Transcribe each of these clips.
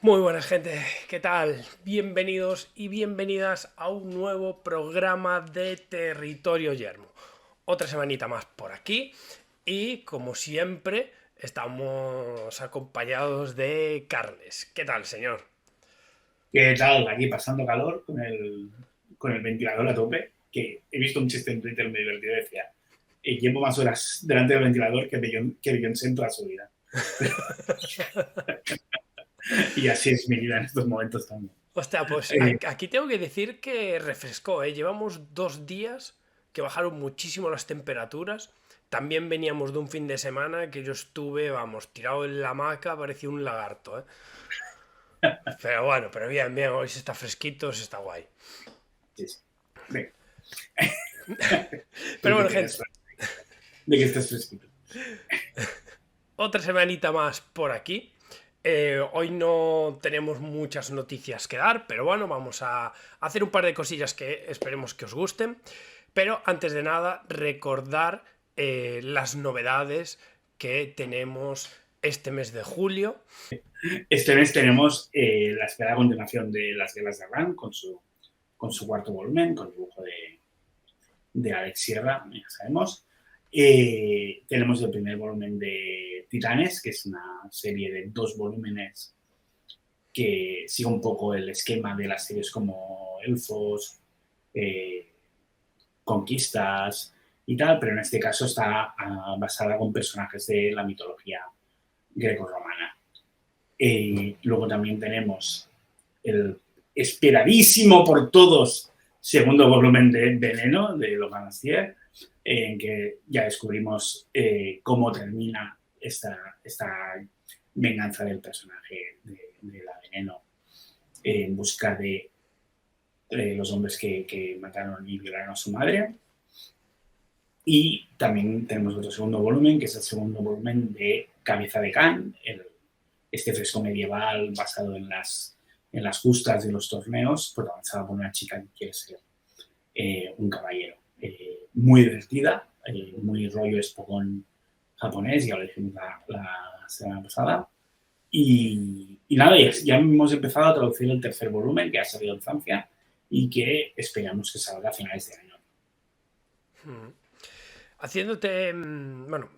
Muy buenas gente, ¿qué tal? Bienvenidos y bienvenidas a un nuevo programa de Territorio Yermo. Otra semanita más por aquí y como siempre estamos acompañados de Carles. ¿Qué tal, señor? ¿Qué tal? Aquí pasando calor con el ventilador a tope, que he visto un chiste en Twitter muy divertido, decía, llevo más horas delante del ventilador que Beyoncé en toda su vida. Y así es mi vida en estos momentos también. Hostia, pues Eh, aquí tengo que decir que refrescó, ¿eh? Llevamos 2 días que bajaron muchísimo las temperaturas. También veníamos de un fin de semana que yo estuve, vamos, tirado en la hamaca, parecía un lagarto, ¿eh? Pero bueno, pero bien, bien, hoy se está fresquito, se está guay. sí, sí. Venga, Pero tú que bueno, tienes gente, suerte de que estés fresquito. otra semanita más por aquí. Hoy no tenemos muchas noticias que dar, pero bueno, vamos a hacer un par de cosillas que esperemos que os gusten. Pero antes de nada, recordar las novedades que tenemos este mes de julio. Este mes tenemos la esperada continuación de Las Guerras de Arran con su cuarto volumen, con dibujo de Alex Sierra, ya sabemos. Tenemos el primer volumen de Titanes, que es una serie de 2 volúmenes que sigue un poco el esquema de las series como Elfos, eh, Conquistas y tal, pero en este caso está basada con personajes de la mitología greco-romana. Luego también tenemos el esperadísimo por todos segundo volumen de Veneno, de Logan Astier, en que ya descubrimos cómo termina esta venganza del personaje de la Veneno en busca de los hombres que mataron y violaron a su madre. Y también tenemos otro segundo volumen, que es el segundo volumen de Cabeza de Can, este fresco medieval basado en las justas de los torneos, protagonizada por una chica que quiere ser un caballero. Muy divertida, muy rollo espogón japonés, ya lo dijimos la semana pasada. Y nada, ya hemos empezado a traducir el tercer volumen que ha salido en Francia y que esperamos que salga a finales de año. Haciéndote, bueno,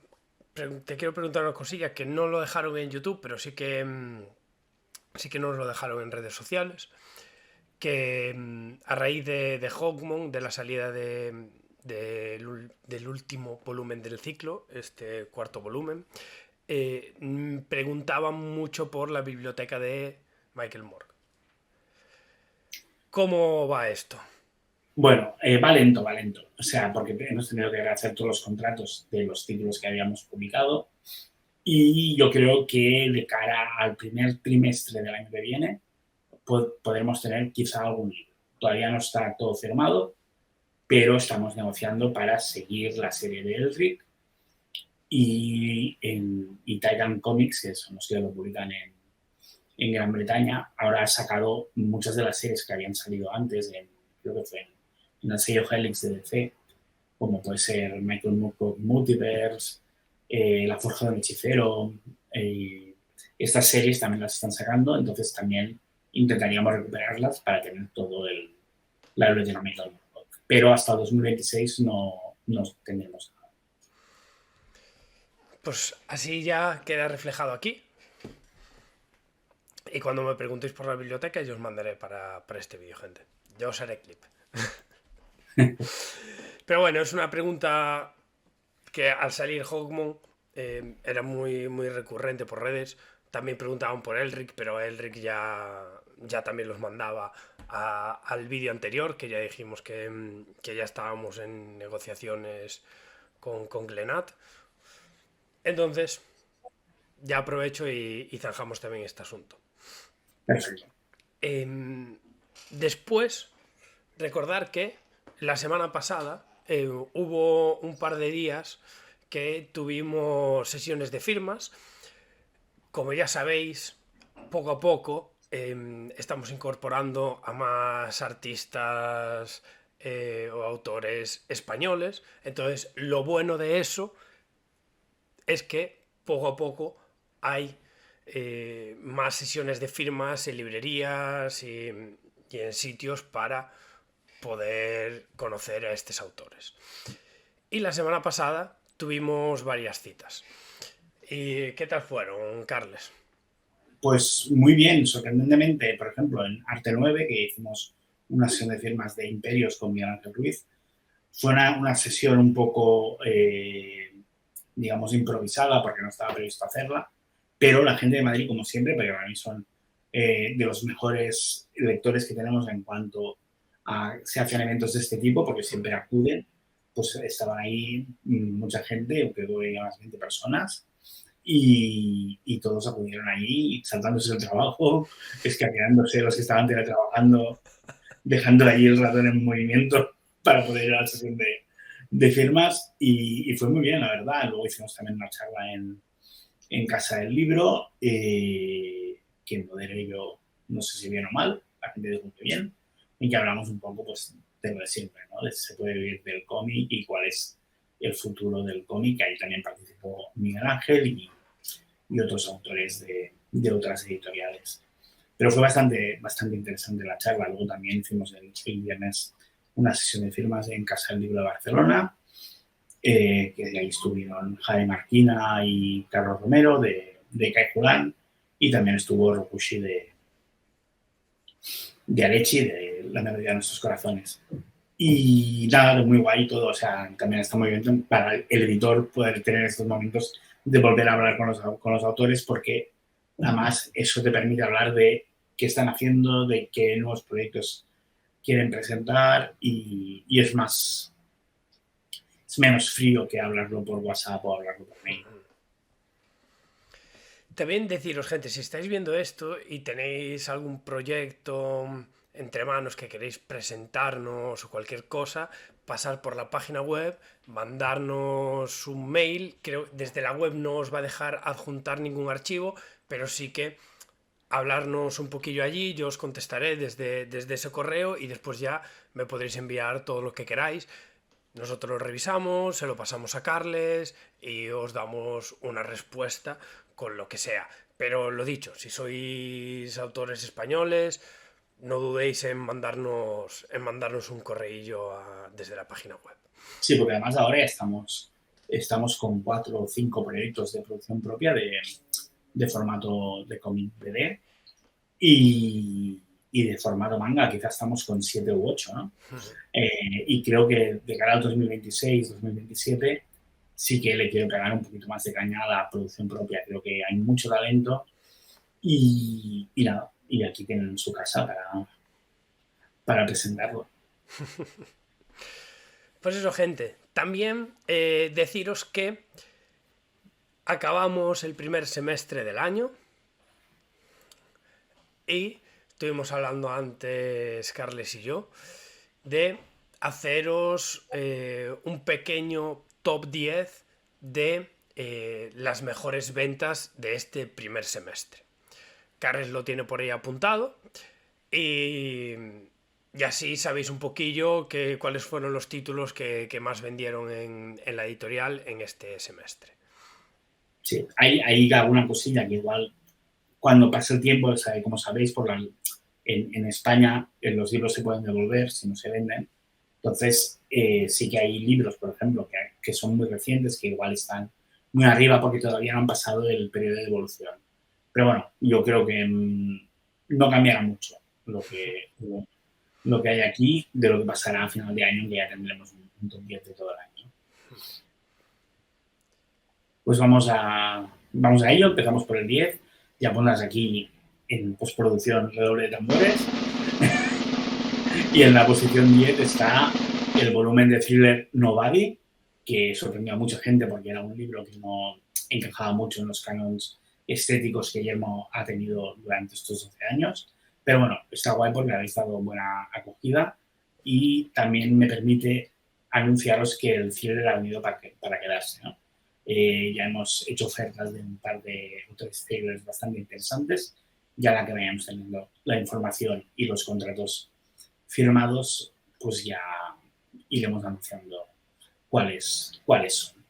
te quiero preguntar una cosilla que no lo dejaron en YouTube, pero sí que nos lo dejaron en redes sociales. Que a raíz de Hawkmoon, de la salida del último volumen del ciclo, este cuarto volumen, preguntaban mucho por la biblioteca de Michael Moore. ¿Cómo va esto? Bueno, va lento, va lento. O sea, porque hemos tenido que hacer todos los contratos de los títulos que habíamos publicado y yo creo que de cara al primer trimestre del año que viene podremos tener quizá algún libro. Todavía no está todo firmado, pero estamos negociando para seguir la serie de Eldritch y Titan Comics, que son los que lo publican en Gran Bretaña, ahora ha sacado muchas de las series que habían salido antes, creo que fue en el sello Helix de DC, como puede ser Michael Moorcock Multiverse, La Forja del Hechicero. Estas series también las están sacando, entonces también intentaríamos recuperarlas para tener todo la biblioteca de Michael Moorcock. Pero hasta 2026 no tendremos nada. Pues así ya queda reflejado aquí. Y cuando me preguntéis por la biblioteca, yo os mandaré para este vídeo, gente. Yo os haré clip. Pero bueno, es una pregunta que al salir Hawkmoon era muy, muy recurrente por redes. También preguntaban por Elric, pero Elric ya también los mandaba al vídeo anterior, que ya dijimos que ya estábamos en negociaciones con Glenat. Entonces, ya aprovecho y zanjamos también este asunto. Perfecto. Después, recordar que la semana pasada hubo un par de días que tuvimos sesiones de firmas. Como ya sabéis, poco a poco estamos incorporando a más artistas o autores españoles. Entonces, lo bueno de eso es que poco a poco hay más sesiones de firmas en librerías y en sitios para poder conocer a estos autores. Y la semana pasada tuvimos varias citas. ¿Y qué tal fueron, Carles? Pues muy bien, sorprendentemente, por ejemplo, en Arte 9, que hicimos una sesión de firmas de Imperios con Miguel Ángel Ruiz, fue una sesión un poco, digamos, improvisada porque no estaba previsto hacerla, pero la gente de Madrid, como siempre, porque para mí son de los mejores lectores que tenemos en cuanto a se hacen eventos de este tipo, porque siempre acuden, pues estaban ahí mucha gente, creo que más 20 personas, y todos acudieron allí, saltándose el trabajo, escaqueándose los que estaban teletrabajando, dejando allí el ratón en movimiento para poder ir a la sesión de firmas y fue muy bien, la verdad. Luego hicimos también una charla en Casa del Libro, que moderé yo, no sé si bien o mal, la gente dijo que bien, y que hablamos un poco pues, de lo de siempre, ¿no? De si se puede vivir del cómic y cuál es el futuro del cómic. Ahí también participó Miguel Ángel y otros autores de otras editoriales. Pero fue bastante interesante la charla. Luego también hicimos el viernes una sesión de firmas en Casa del Libro de Barcelona, que ahí estuvieron Jaime Marquina y Carlos Romero de Caiculán, y también estuvo Rokushi de Alechi, de La Melodía de Nuestros Corazones. Y nada, muy guay todo. O sea, también está muy bien para el editor poder tener estos momentos de volver a hablar con los autores, porque además eso te permite hablar de qué están haciendo, de qué nuevos proyectos quieren presentar y es menos frío que hablarlo por WhatsApp o hablarlo por mail. También deciros, gente, si estáis viendo esto y tenéis algún proyecto entre manos que queréis presentarnos o cualquier cosa, pasar por la página web, mandarnos un mail. Creo desde la web no os va a dejar adjuntar ningún archivo, pero sí que hablarnos un poquillo allí, yo os contestaré desde ese correo y después ya me podréis enviar todo lo que queráis. Nosotros lo revisamos, se lo pasamos a Carles y os damos una respuesta con lo que sea. Pero lo dicho, si sois autores españoles, no dudéis en mandarnos un correillo desde la página web. Sí, porque además ahora ya estamos con 4 o 5 proyectos de producción propia de formato de cómic BD y de formato manga, quizás estamos con 7 u 8, ¿no? Y creo que de cara al 2026, 2027, sí que le quiero pegar un poquito más de caña a la producción propia. Creo que hay mucho talento y nada, y aquí tienen su casa para presentarlo. Pues eso, gente. También deciros que acabamos el primer semestre del año y estuvimos hablando antes, Carles y yo, de haceros un pequeño top 10 de las mejores ventas de este primer semestre. Carles lo tiene por ahí apuntado y así sabéis un poquillo cuáles fueron los títulos que más vendieron en la editorial en este semestre. Sí, hay alguna cosilla que igual cuando pasa el tiempo, como sabéis, en España los libros se pueden devolver si no se venden. Entonces, sí que hay libros, por ejemplo, que son muy recientes, que igual están muy arriba porque todavía no han pasado el periodo de devolución. Pero bueno, yo creo que no cambiará mucho lo que hay aquí de lo que pasará a final de año, que ya tendremos un top 10 de todo el año. Pues vamos a ello, empezamos por el 10, ya pondrás aquí en postproducción redoble de tambores. Y en la posición 10 está el volumen de thriller Nobody, que sorprendió a mucha gente porque era un libro que no encajaba mucho en los canons estéticos que Guillermo ha tenido durante estos 12 años. Pero bueno, está guay porque habéis dado buena acogida y también me permite anunciaros que el thriller ha venido para quedarse, ¿no? Ya hemos hecho ofertas de un par de otros thrillers bastante interesantes. Ya la que vayamos teniendo la información y los contratos firmados, pues ya iremos anunciando cuáles son.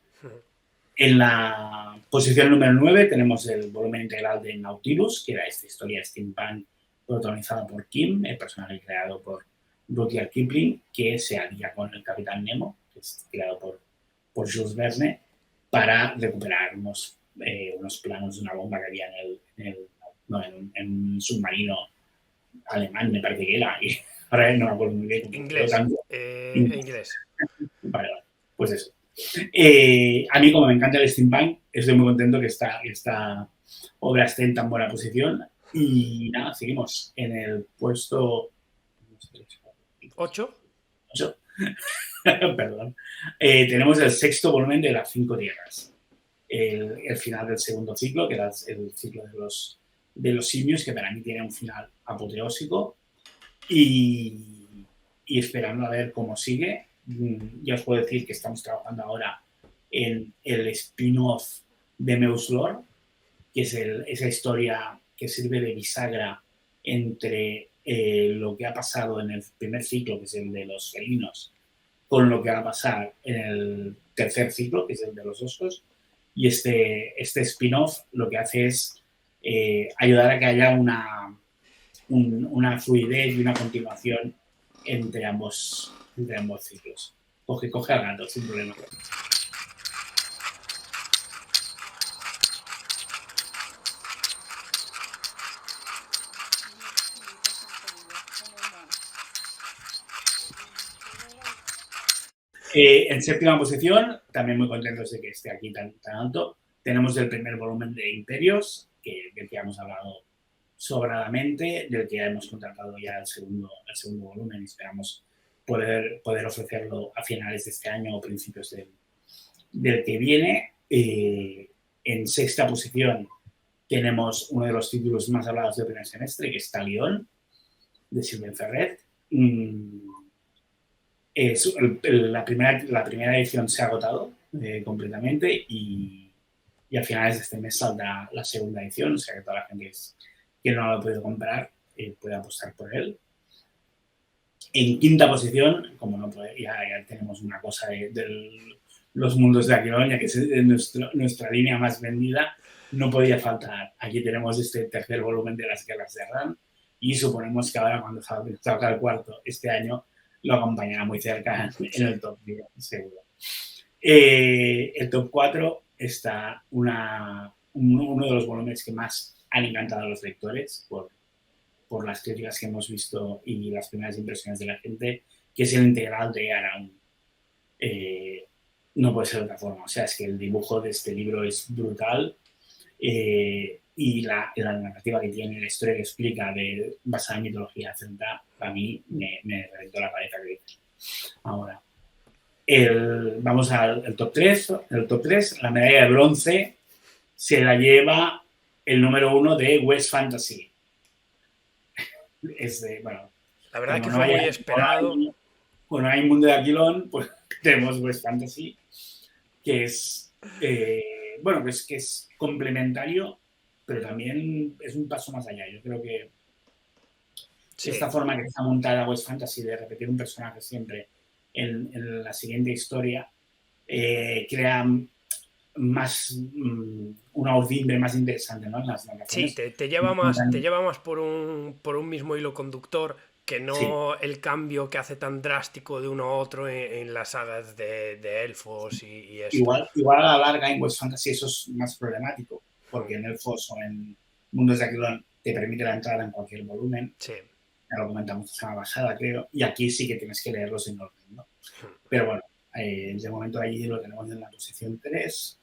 En la posición número 9 tenemos el volumen integral de Nautilus, que era esta historia steampunk protagonizada por Kim, el personaje creado por Rudyard Kipling, que se alía con el Capitán Nemo, que es creado por Jules Verne, para recuperar unos planos de una bomba que había en un submarino alemán, me parece que era. Y ahora no me acuerdo muy bien. Inglés. Inglés. Vale, pues eso. A mí, como me encanta el steampunk, estoy muy contento que esta obra esté en tan buena posición. Y nada, seguimos en el puesto 8. Perdón. Tenemos el sexto volumen de Las Cinco Tierras. El final del segundo ciclo, que era el ciclo de los simios, que para mí tiene un final apoteósico. Y esperando a ver cómo sigue. Ya os puedo decir que estamos trabajando ahora en el spin-off de Meuslor, que es esa historia que sirve de bisagra entre lo que ha pasado en el primer ciclo, que es el de los felinos, con lo que va a pasar en el tercer ciclo, que es el de los osos. Y este spin-off lo que hace es ayudar a que haya una fluidez y una continuación entre ambos ciclos. Coge al gato, sin problema. En séptima posición, también muy contentos de que esté aquí tan alto, tenemos el primer volumen de Imperios, del que hemos hablado sobradamente, del que ya hemos contratado ya el segundo volumen y esperamos poder ofrecerlo a finales de este año o principios del que viene. En sexta posición tenemos uno de los títulos más hablados del primer semestre, que es Talión, de Sylvain Ferret. La primera edición se ha agotado completamente y a finales de este mes saldrá la segunda edición, o sea que toda la gente que no lo ha podido comprar puede apostar por él. En quinta posición, como no puede, ya tenemos una cosa de los mundos de Aquilón, ya que es nuestra línea más vendida, no podía faltar. Aquí tenemos este tercer volumen de Las Guerras de Ran y suponemos que ahora cuando salga el cuarto este año lo acompañará muy cerca en el top 10, seguro. El top 4 está uno de los volúmenes que más han encantado a los lectores por las críticas que hemos visto y las primeras impresiones de la gente, que es el integral de Araun. No puede ser de otra forma. O sea, es que el dibujo de este libro es brutal y la narrativa que tiene, la historia que explica basada en mitología celta, a mí me reventó la cabeza. Ahora, vamos al top 3. El top 3, la medalla de bronce se la lleva el número 1 de West Fantasy. La verdad que fue muy esperado. Cuando hay Mundo de Aquilón, pues tenemos West Fantasy, que es que es complementario, pero también es un paso más allá. Yo creo que esta forma que está montada West Fantasy de repetir un personaje siempre en la siguiente historia crea más una urdimbre más interesante, ¿no? En las narraciones. Sí, te lleva más por un mismo hilo conductor que no el cambio que hace tan drástico de uno a otro en las sagas de elfos y esto. Igual a la larga en West Fantasy eso es más problemático, porque en elfos o en Mundos de Aquilón te permite la entrada en cualquier volumen. Sí. Ya lo comentamos la semana pasada, creo, y aquí sí que tienes que leerlos en orden, ¿no? Pero bueno, de momento allí lo tenemos en la posición 3.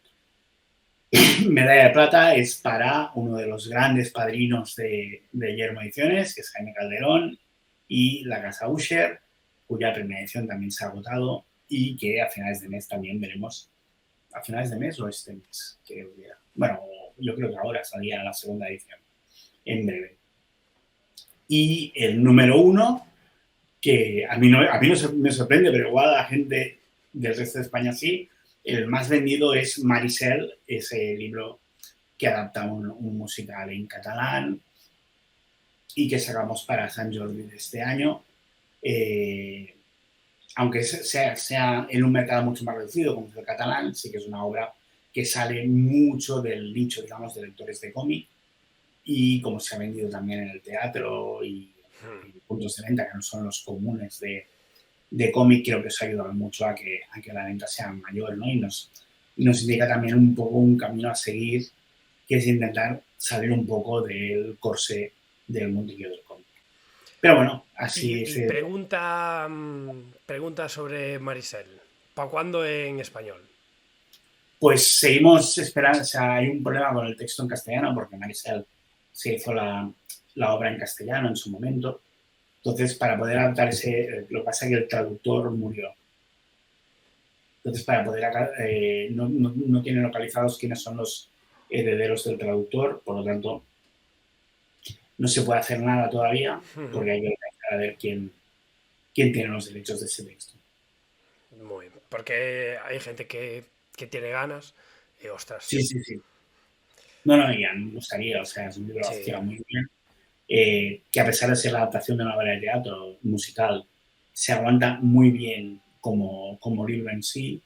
Medalla de plata es para uno de los grandes padrinos de Yermo Ediciones, que es Jaime Calderón, y la casa Usher, cuya primera edición también se ha agotado y que a finales de mes también veremos. ¿A finales de mes o este mes? Bueno, yo creo que ahora salía la segunda edición, en breve. Y el número 1, que a mí no me sorprende, pero igual a la gente del resto de España sí, el más vendido es Maricel, ese libro que adapta un musical en catalán y que sacamos para San Jordi de este año. Aunque sea en un mercado mucho más reducido como es el catalán, sí que es una obra que sale mucho del nicho, digamos, de lectores de cómic, y como se ha vendido también en el teatro y puntos de venta que no son los comunes de cómic, creo que eso ha ayudado mucho a que la venta sea mayor, ¿no? Y nos indica también un poco un camino a seguir, que es intentar salir un poco del corsé del mundillo del cómic. Pero bueno, así Y pregunta sobre Marisel. ¿Para cuándo en español? Pues seguimos esperando, o sea, hay un problema con el texto en castellano porque Marisel se hizo la obra en castellano en su momento. Entonces, para poder adaptar lo que pasa es que el traductor murió. Entonces, para poder, no tienen localizados quiénes son los herederos del traductor, por lo tanto, no se puede hacer nada todavía porque hay que empezar a ver quién tiene los derechos de ese texto. Muy bien, porque hay gente que tiene ganas y ostras. Sí. No, ya me gustaría, o sea, es un libro que va muy bien. Que a pesar de ser la adaptación de una obra de teatro musical, se aguanta muy bien como libro en sí,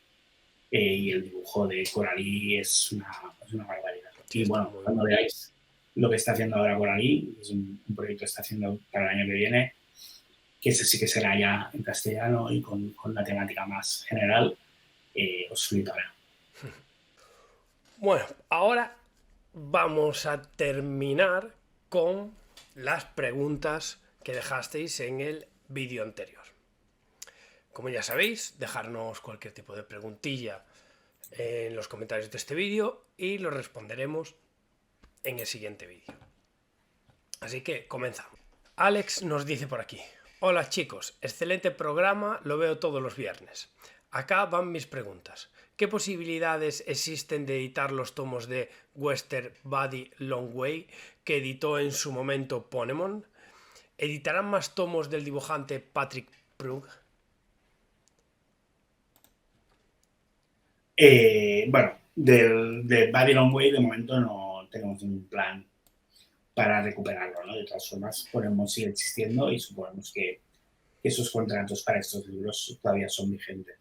y el dibujo de Coralie es una barbaridad. Sí, y bueno, cuando veáis lo que está haciendo ahora Coralie, es un proyecto que está haciendo para el año que viene, que ese sí que será ya en castellano y con la temática más general, os flipará. Bueno, ahora vamos a terminar con las preguntas que dejasteis en el vídeo anterior. Como ya sabéis, dejarnos cualquier tipo de preguntilla en los comentarios de este vídeo y lo responderemos en el siguiente vídeo. Así que comenzamos. Alex nos dice por aquí: hola chicos, excelente programa, lo veo todos los viernes. Acá van mis preguntas. ¿Qué posibilidades existen de editar los tomos de Western Buddy Longway que editó en su momento Ponemon? ¿Editarán más tomos del dibujante Patrick Prugh? Bueno, de Buddy Longway de momento no tenemos ningún plan para recuperarlo, ¿no? De todas formas, Ponemon sigue existiendo y suponemos que esos contratos para estos libros todavía son vigentes.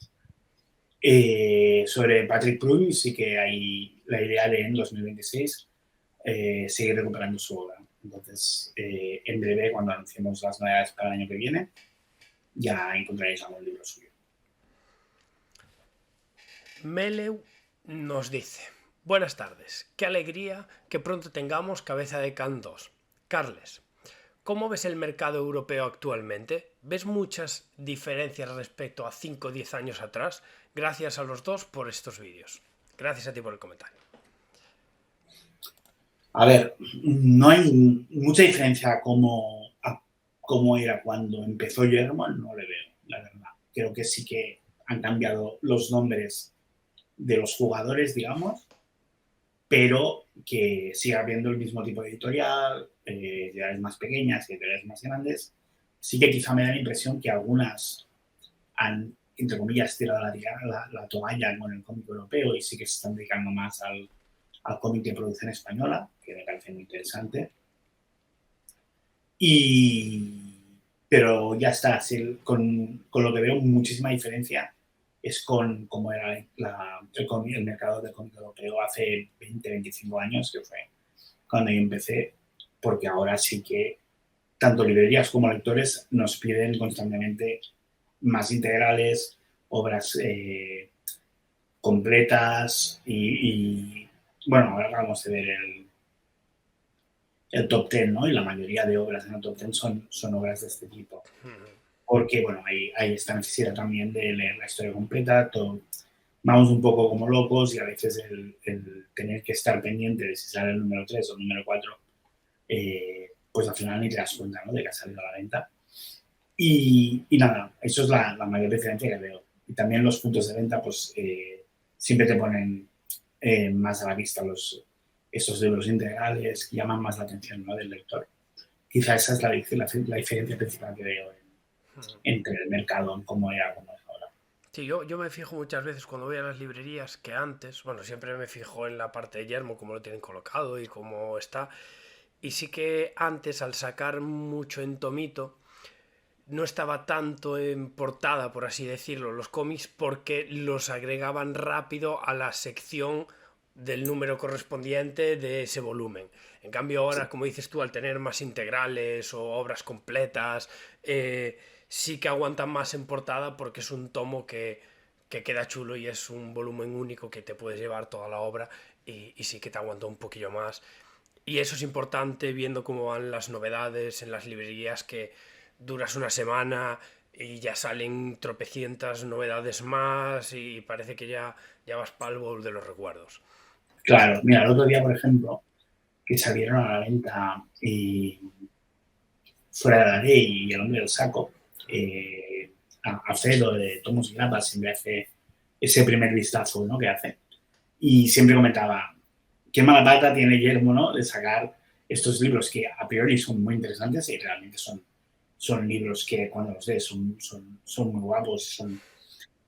Sobre Patrick Prugh sí que hay la idea de en 2026 seguir recuperando su obra. Entonces, en breve, cuando anunciemos las novedades para el año que viene, ya encontraréis algún libro suyo. Meleu nos dice: buenas tardes, qué alegría que pronto tengamos Cabeza de Can 2. Carles, ¿cómo ves el mercado europeo actualmente? ¿Ves muchas diferencias respecto a 5 o 10 años atrás? Gracias a los dos por estos vídeos. Gracias a ti por el comentario. A ver, no hay mucha diferencia a cómo era cuando empezó Guillermo, no le veo, la verdad. Creo que sí que han cambiado los nombres de los jugadores, digamos, pero que sigue habiendo el mismo tipo de editorial, editoriales más pequeñas, editoriales más grandes. Sí que quizá me da la impresión que algunas han, entre comillas, tirado la toalla con el cómic europeo y sí que se están dedicando más al cómic de producción española, que me parece muy interesante. Pero ya está, sí, con lo que veo muchísima diferencia es con cómo era el mercado del cómic europeo hace 20, 25 años, que fue cuando yo empecé, porque ahora sí que tanto librerías como lectores nos piden constantemente más integrales, obras completas y bueno, ahora vamos a ver el top 10, ¿no? Y la mayoría de obras en el top 10 son obras de este tipo. Porque, bueno, hay esta necesidad también de leer la historia completa, vamos un poco como locos y a veces el tener que estar pendiente de si sale el número 3 o el número 4, pues al final ni te das cuenta, ¿no? De que ha salido a la venta. Y nada, eso es la mayor diferencia que veo. Y también los puntos de venta, pues siempre te ponen más a la vista esos libros integrales que llaman más la atención, ¿no? Del lector. Quizá esa es la diferencia principal que veo entre el mercado, cómo era, cómo es ahora. Sí, yo me fijo muchas veces cuando voy a las librerías que antes, bueno, siempre me fijo en la parte de yermo, cómo lo tienen colocado y cómo está. Y sí que antes, al sacar mucho en tomito, no estaba tanto en portada, por así decirlo, los cómics, porque los agregaban rápido a la sección del número correspondiente de ese volumen. En cambio ahora, como dices tú, al tener más integrales o obras completas, sí que aguantan más en portada porque es un tomo que queda chulo y es un volumen único que te puedes llevar toda la obra y sí que te aguanta un poquillo más. Y eso es importante viendo cómo van las novedades en las librerías, que duras una semana y ya salen tropecientas novedades más y parece que ya vas para el baúl de los recuerdos. Claro, mira, el otro día, por ejemplo, que salieron a la venta Fuera de la Ley y El Hombre del Saco, Alfredo de Tomos y Grapas siempre hace ese primer vistazo, ¿no?, que hace. Y siempre comentaba, qué mala pata tiene Guillermo, ¿no?, de sacar estos libros que a priori son muy interesantes y realmente son libros que cuando los lees son muy guapos.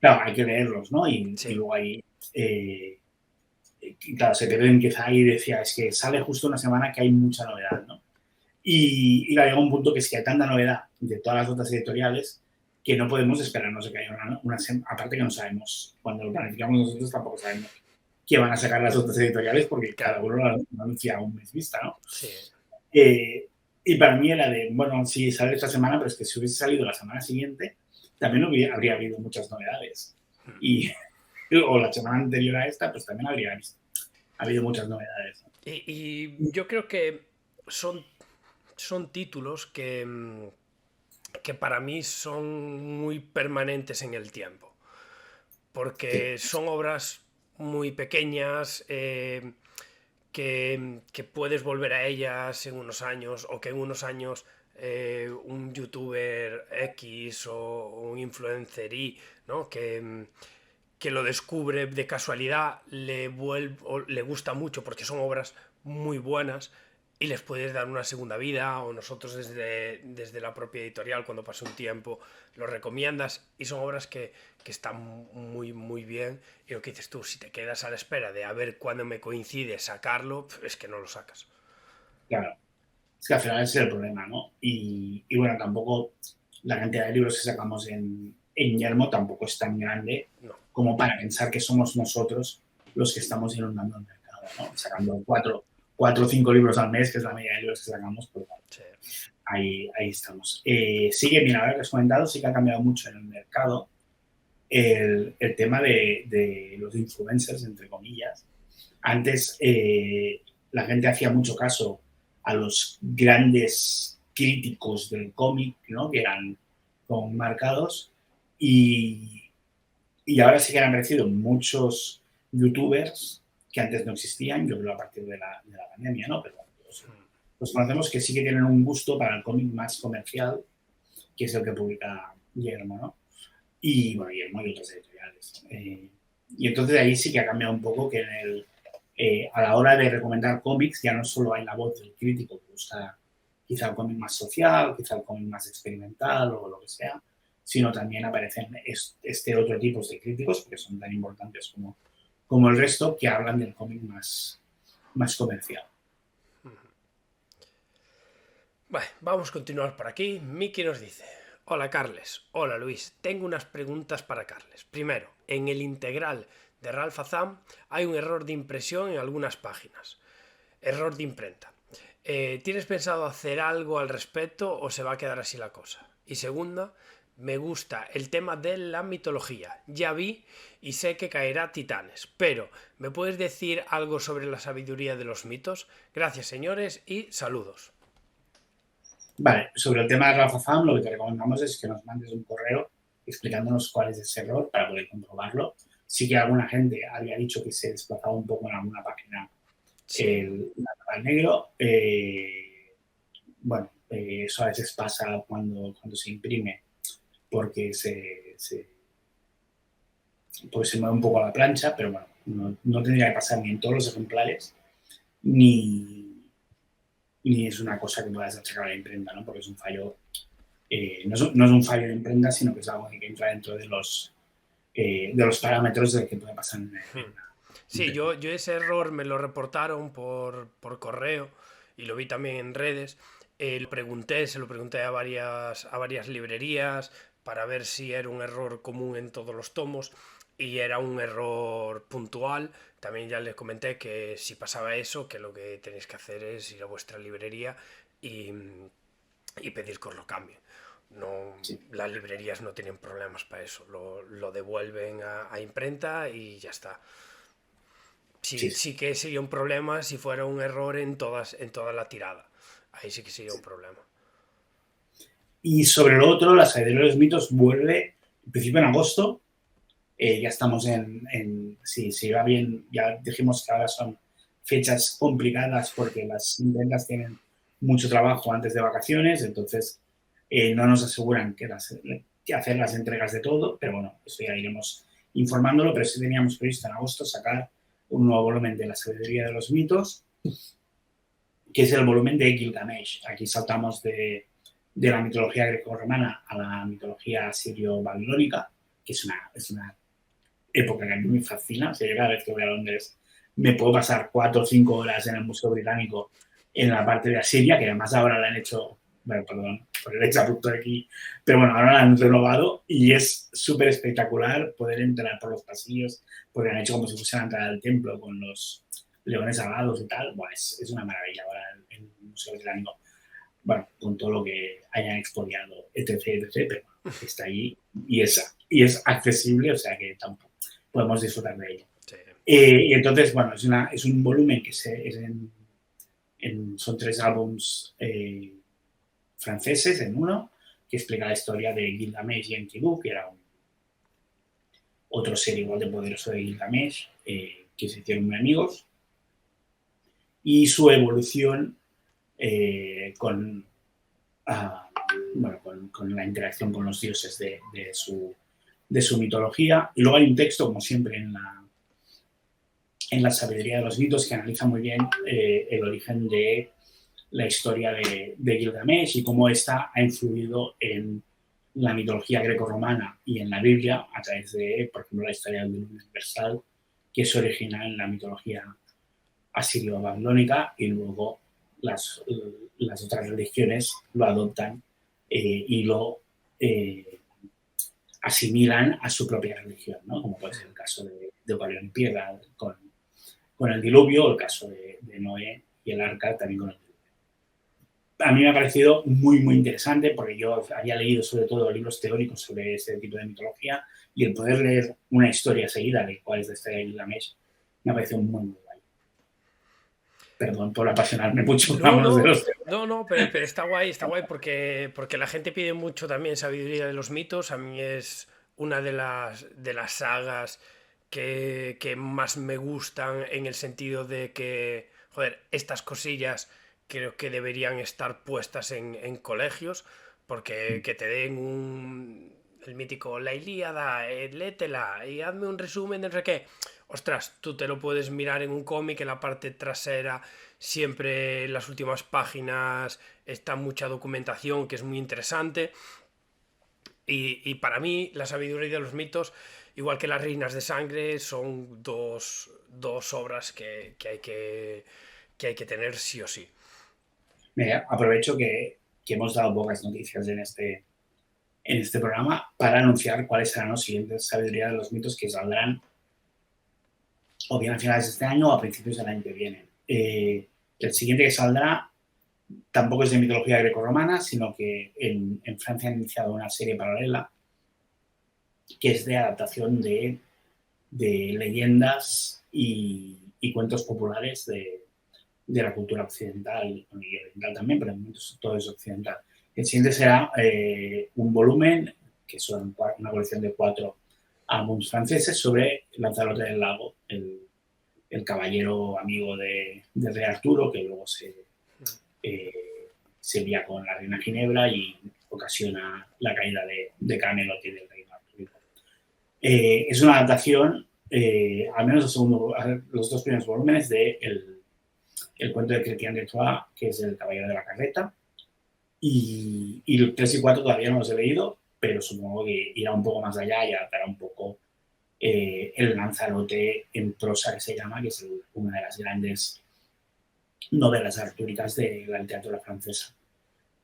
Claro, hay que leerlos, ¿no? Y Sí, luego ahí, claro, se pierden quizá y decía, es que sale justo una semana que hay mucha novedad, ¿no? Y llega un punto que es que hay tanta novedad de todas las otras editoriales que no podemos esperarnos a que haya una aparte que no sabemos, cuando lo planificamos nosotros tampoco sabemos qué van a sacar las otras editoriales porque cada claro, uno lo anuncia a un mes vista, ¿no? sí. Eh, y para mí era de, bueno, sí, sale esta semana, pero es que si hubiese salido la semana siguiente, también habría habido muchas novedades. Y, o la semana anterior a esta, pues también habría habido muchas novedades. Y yo creo que son títulos que para mí son muy permanentes en el tiempo, Sí, porque son obras muy pequeñas, que puedes volver a ellas en unos años o que en unos años un youtuber X o un influencer Y, ¿no? Que lo descubre de casualidad, le gusta mucho porque son obras muy buenas y les puedes dar una segunda vida, o nosotros desde la propia editorial cuando pase un tiempo lo recomiendas, y son obras que están muy muy bien. Y lo que dices tú, si te quedas a la espera de a ver cuándo me coincide sacarlo, es que no lo sacas. claro. Es que al final ese es el problema, ¿no? Y bueno, tampoco la cantidad de libros que sacamos en Yermo tampoco es tan grande No. como para pensar que somos nosotros los que estamos inundando el mercado, ¿no? Sacando cuatro o cinco libros al mes, que es la media de libros que sacamos, pues bueno, Sí. ahí estamos. Sí que, mira, ahora que has comentado, sí que ha cambiado mucho en el mercado el tema de los influencers, entre comillas. Antes la gente hacía mucho caso a los grandes críticos del cómic, ¿no?, que eran con marcados, y, y ahora sí que han aparecido muchos youtubers que antes no existían, yo creo a partir de la pandemia, ¿no? Pero los conocemos, que sí que tienen un gusto para el cómic más comercial, que es el que publica Guillermo, ¿no? Y bueno, Guillermo y otras editoriales. Y entonces ahí sí que ha cambiado un poco, que a la hora de recomendar cómics ya no solo hay la voz del crítico que busca quizá el cómic más social, quizá el cómic más experimental o lo que sea, sino también aparecen este otro tipo de críticos, que son tan importantes como el resto, que hablan del cómic más comercial. Vale, vamos a continuar por aquí. Miki nos dice: hola Carles, hola Luis, tengo unas preguntas para Carles. Primero, en el integral de Ralph Azam hay un error de impresión en algunas páginas. Error de imprenta. ¿Tienes pensado hacer algo al respecto o se va a quedar así la cosa? Y segunda, me gusta el tema de la mitología. Ya vi y sé que caerá Titanes, pero ¿me puedes decir algo sobre la sabiduría de los mitos? Gracias, señores, y saludos. Vale, sobre el tema de Rafa Fam, lo que te recomendamos es que nos mandes un correo explicándonos cuál es ese error para poder comprobarlo. Sí que alguna gente había dicho que se desplazaba un poco en alguna página Sí. al negro. Bueno, eso a veces pasa cuando se imprime porque pues se mueve un poco la plancha, pero bueno, no tendría que pasar ni en todos los ejemplares, ni es una cosa que puedas achacar a la imprenta, ¿no? Porque es un fallo, no es un fallo de imprenta, sino que es algo que entra dentro de los parámetros de que puede pasar en una Sí, imprenta. yo ese error me lo reportaron por correo y lo vi también en redes. Se lo pregunté a varias librerías para ver si era un error común en todos los tomos, y era un error puntual. También ya les comenté que si pasaba eso, que lo que tenéis que hacer es ir a vuestra librería y, y pedir que os lo cambien. No, Sí, las librerías no tienen problemas para eso. Lo devuelven a imprenta y ya está. sí, Sí, sí. sí que sería un problema si fuera un error en toda la tirada. Ahí sí que sería un problema. Y sobre lo otro, la sabiduría de los mitos vuelve, en principio en agosto. Ya estamos si va bien, ya dijimos que ahora son fechas complicadas porque las ventas tienen mucho trabajo antes de vacaciones, entonces no nos aseguran que hacer las entregas de todo, pero bueno, eso ya iremos informándolo, pero sí teníamos previsto en agosto sacar un nuevo volumen de la sabiduría de los mitos, que es el volumen de Gilgamesh. Aquí saltamos de la mitología greco-romana a la mitología sirio-babilónica, que es una época que a mí me fascina. O sea, yo cada vez que voy a Londres me puedo pasar 4 o 5 horas en el Museo Británico en la parte de Asiria, que además ahora la han hecho, bueno, perdón por el exabrupto de aquí, pero bueno, ahora la han renovado y es súper espectacular poder entrar por los pasillos, porque han hecho como si fuesen a entrar al templo con los leones alados y tal. Bueno, es una maravilla ahora el Museo Británico. Bueno, con todo lo que hayan expoliado, etc., pero está allí y es accesible, o sea que tampoco podemos disfrutar de ello. Sí. Y entonces, bueno, es un volumen que son 3 álbums franceses en uno, que explica la historia de Gilgamesh y Enkidu, que era otro ser igual de poderoso de Gilgamesh, que se hicieron muy amigos, y su evolución con, bueno, con la interacción con los dioses de su mitología. Y luego hay un texto, como siempre, en la sabiduría de los mitos, que analiza muy bien el origen de la historia de Gilgamesh y cómo esta ha influido en la mitología greco-romana y en la Biblia a través de, por ejemplo, la historia del diluvio universal, que se origina en la mitología asirio-babilónica y luego las, las otras religiones lo adoptan y lo asimilan a su propia religión, ¿no? Como puede ser el caso de Ocarión y Piedra con el diluvio, o el caso de Noé y el arca también con el diluvio. A mí me ha parecido muy, muy interesante porque yo había leído sobre todo libros teóricos sobre este tipo de mitología y el poder leer una historia seguida de cuál es la historia de Gilgamesh me ha parecido muy, muy guay. Perdón por apasionarme mucho, No, vamos, de no, los temas. no, pero está guay porque la gente pide mucho también sabiduría de los mitos. A mí es una de las sagas que más me gustan en el sentido de que, joder, estas cosillas creo que deberían estar puestas en colegios, porque que te den el mítico La Ilíada, léetela y hazme un resumen de no sé qué. Ostras, tú te lo puedes mirar en un cómic, en la parte trasera, siempre en las últimas páginas está mucha documentación que es muy interesante. Y para mí, la sabiduría de los mitos, igual que las reinas de sangre, son dos obras que hay que tener sí o sí. Mira, aprovecho que hemos dado pocas noticias en este programa para anunciar cuáles serán los siguientes sabiduría de los mitos que saldrán o bien a finales de este año o a principios del año que viene. El siguiente que saldrá tampoco es de mitología grecorromana, sino que en Francia han iniciado una serie paralela que es de adaptación de leyendas y cuentos populares de la cultura occidental y oriental también, pero en el momento todo es occidental. El siguiente será un volumen, que son una colección de 4 álbumes franceses sobre Lanzarote del Lago, el caballero amigo de Rey Arturo, que luego se lía con la reina Ginebra y ocasiona la caída de Camelot y del reino artúrico. Es una adaptación, al menos los 2 primeros volúmenes de el cuento de Chrétien de Troyes, que es el caballero de la carreta, y el 3 y 4 todavía no los he leído, pero supongo que irá un poco más allá y adaptará un poco el Lanzarote en prosa, que se llama, que es una de las grandes novelas artúricas de la literatura francesa.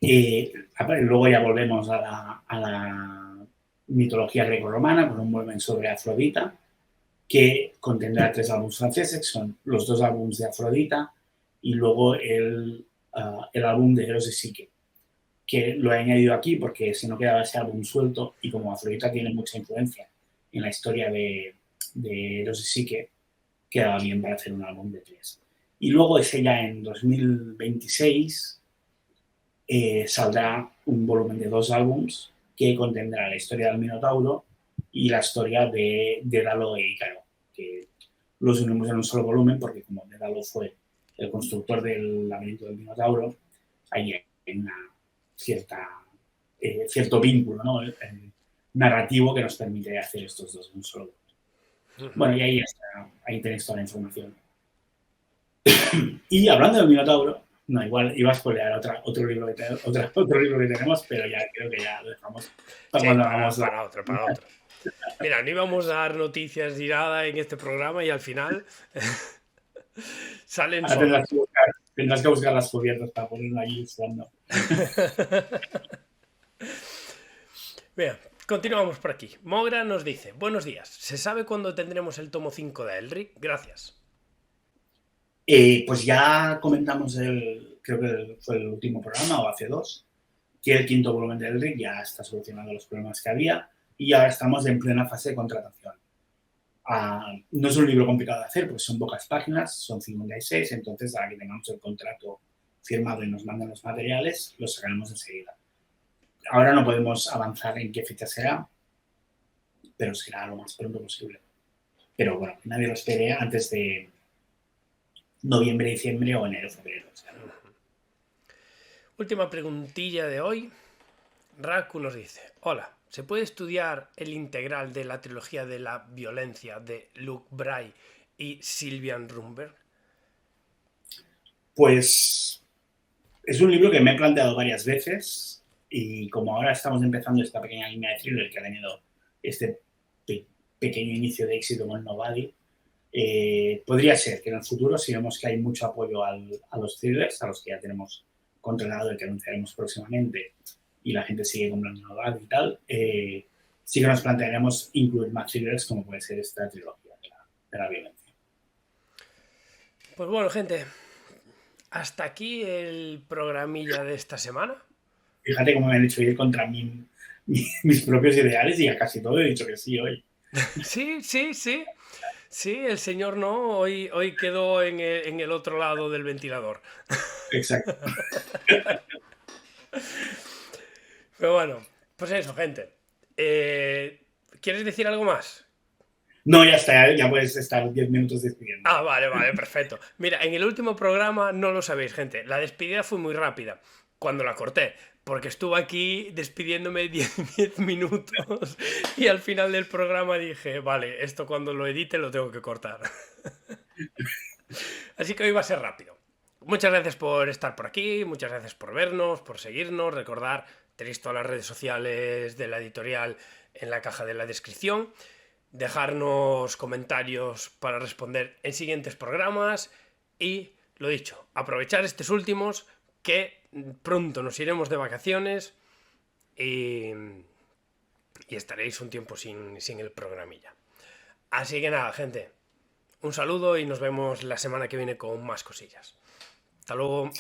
Luego ya volvemos a la mitología grecorromana con un volumen sobre Afrodita, que contendrá 3 álbumes franceses, que son los 2 álbumes de Afrodita y luego el álbum de Eros y Psique, que lo he añadido aquí porque si no quedaba ese álbum suelto y como Afrodita tiene mucha influencia en la historia de Eros y Psique, quedaba bien para hacer un álbum de 3. Y luego ese ya en 2026 saldrá un volumen de 2 álbums que contendrá la historia del Minotauro y la historia de Dédalo e Ícaro, que los unimos en un solo volumen porque como Dédalo fue el constructor del laberinto del Minotauro, ahí hay una cierto vínculo, ¿no? Narrativo que nos permite hacer estos dos en un solo volumen. Bueno, y ahí está, ahí tenéis toda la información. Y hablando del Minotauro, no, igual iba a spoilear otro libro que tenemos, pero ya creo que ya lo dejamos para cuando hagamos para otro. Mira, no íbamos a dar noticias ni nada en este programa y al final salen ahora tendrás que buscar las cubiertas para ponerlo allí usando. Mira, continuamos por aquí. Mogra nos dice: buenos días, ¿se sabe cuándo tendremos el tomo 5 de Elric? Gracias. Pues ya comentamos creo que fue el último programa o hace 2, que el 5º volumen de Elric ya está solucionando los problemas que había y ahora estamos en plena fase de contratación. No es un libro complicado de hacer porque son pocas páginas, son 56, entonces ahora que tengamos el contrato firmado y nos mandan los materiales, los sacaremos enseguida. Ahora no podemos avanzar en qué fecha será, pero será lo más pronto posible. Pero bueno, nadie lo espere antes de noviembre, diciembre o enero, febrero. Última preguntilla de hoy. Raku nos dice: hola, ¿se puede estudiar el integral de la trilogía de la violencia de Luke Bray y Sylvian Rumberg? Pues es un libro que me he planteado varias veces y como ahora estamos empezando esta pequeña línea de thriller que ha tenido este pequeño inicio de éxito con Nobody, podría ser que en el futuro, si vemos que hay mucho apoyo a los thrillers, a los que ya tenemos contratado y que anunciaremos próximamente, y la gente sigue comprando Nobody y tal, sí que nos plantearemos incluir más thrillers como puede ser esta trilogía de la violencia. Pues bueno, gente, hasta aquí el programilla de esta semana. Fíjate cómo me han hecho ir contra mis propios ideales y a casi todo he dicho que sí hoy. Sí. Sí, el señor no, hoy quedó en el otro lado del ventilador. Exacto. Pero bueno, pues eso, gente. ¿Quieres decir algo más? No, ya está, ya puedes estar 10 minutos despidiendo. Ah, vale, perfecto. Mira, en el último programa, no lo sabéis, gente, la despedida fue muy rápida cuando la corté, porque estuve aquí despidiéndome 10 minutos y al final del programa dije, vale, esto cuando lo edite lo tengo que cortar. Así que hoy va a ser rápido. Muchas gracias por estar por aquí, muchas gracias por vernos, por seguirnos. Recordad, tenéis todas las redes sociales de la editorial en la caja de la descripción. Dejarnos comentarios para responder en siguientes programas y, lo dicho, aprovechar estos últimos que pronto nos iremos de vacaciones y estaréis un tiempo sin el programilla. Así que nada, gente, un saludo y nos vemos la semana que viene con más cosillas. Hasta luego.